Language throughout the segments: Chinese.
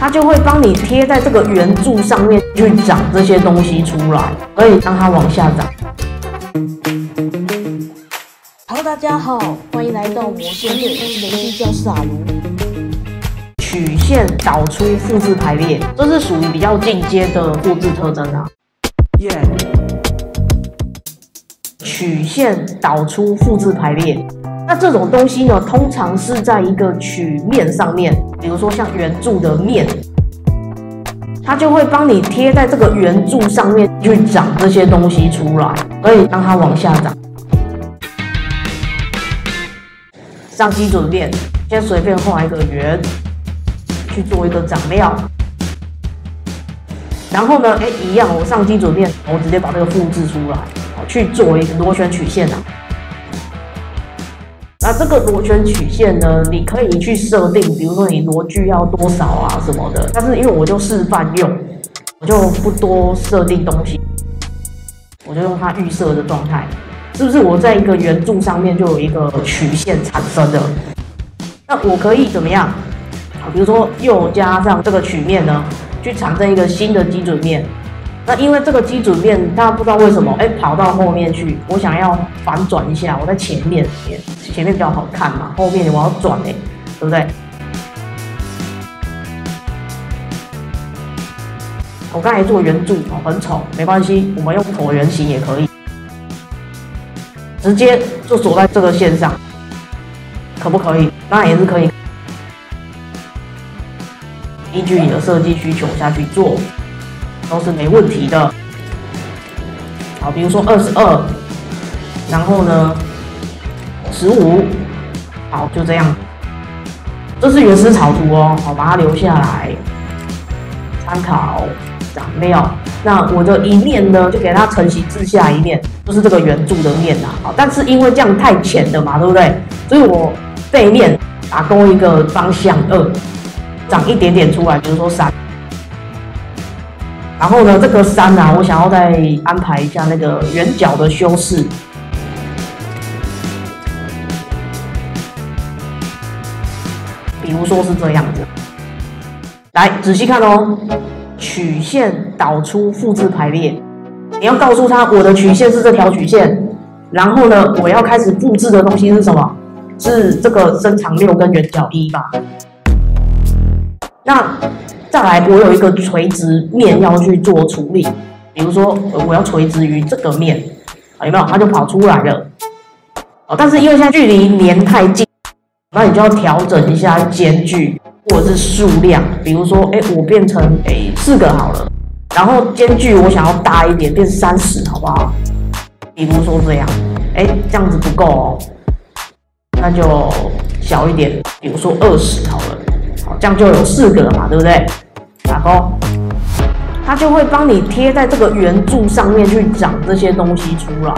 它就会帮你贴在这个圆柱上面去长这些东西出来，可以让它往下长。Hello， 大家好，欢迎来到魔仙队，我是雷基教师阿如。曲线导出复制排列，这是属于比较进阶的复制特征啊。曲线导出复制排列，那这种东西呢，通常是在一个曲面上面，比如说像圆柱的面，它就会帮你贴在这个圆柱上面去长这些东西出来，可以让它往下长。上基准面，先随便画一个圆，去做一个长料。然后呢，一样，我上基准面，我直接把这个复制出来，去做一个螺旋曲线啊。那这个螺旋曲线呢，你可以去设定，比如说你螺距要多少啊什么的。但是因为我就示范用，我就不多设定东西，我就用它预设的状态。是不是我在一个圆柱上面就有一个曲线产生的？那我可以怎么样？比如说又加上这个曲面呢，去产生一个新的基准面。那因为这个基准面，大家不知道为什么，跑到后面去，我想要反转一下，我在前面比较好看嘛，后面我要转对不对？我刚才做圆柱很丑，没关系，我们用椭圆形也可以，直接就锁在这个线上，可不可以？当然也是可以，依据你的设计需求下去做。都是没问题的。好，比如说22，然后呢15，好，就这样。这是原始草图哦，好，把它留下来参考长料。那我的一面呢，就给它承袭至下一面，就是这个圆柱的面啊。好，但是因为这样太浅了嘛，对不对？所以我背面打勾一个方向2，长一点点出来，比如说3。然后呢，这个3啊，我想要再安排一下那个圆角的修饰。比如说是这样子，来仔细看哦，曲线导出复制排列，你要告诉他我的曲线是这条曲线，然后呢，我要开始复制的东西是什么？是这个身长6跟圆角1吧？那再来，我有一个垂直面要去做处理，比如说我要垂直于这个面，有没有？它就跑出来了。但是因为现在距离黏太近，那你就要调整一下间距或者是数量，比如说，我变成4个好了，然后间距我想要大一点，变30，好不好？比如说这样，这样子不够哦，那就小一点，比如说20好了。这样就有4个了嘛，对不对？打勾，它就会帮你贴在这个圆柱上面去长这些东西出来。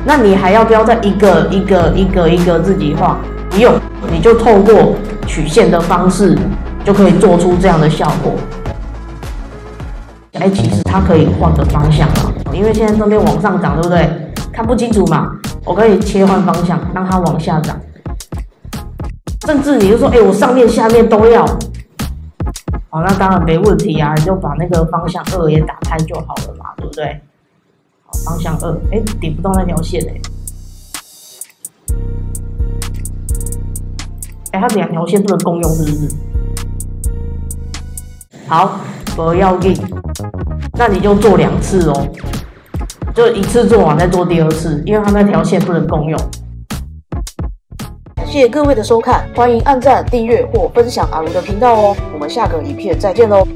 那你还要不要再一个一个自己画？不用，你就透过曲线的方式就可以做出这样的效果。其实它可以换个方向啊，因为现在这边往上涨，对不对？看不清楚嘛，我可以切换方向，让它往下涨。甚至你就说，我上面下面都要，好，那当然没问题啊，你就把那个方向2也打开就好了嘛，对不对？好，方向2，点不到那条线它2条线不能共用，是不是？好，不要紧，那你就做2次哦，就一次做完再做第2次，因为它那条线不能共用。谢谢各位的收看，欢迎按赞、订阅或分享阿如的频道哦。我们下个影片再见喽。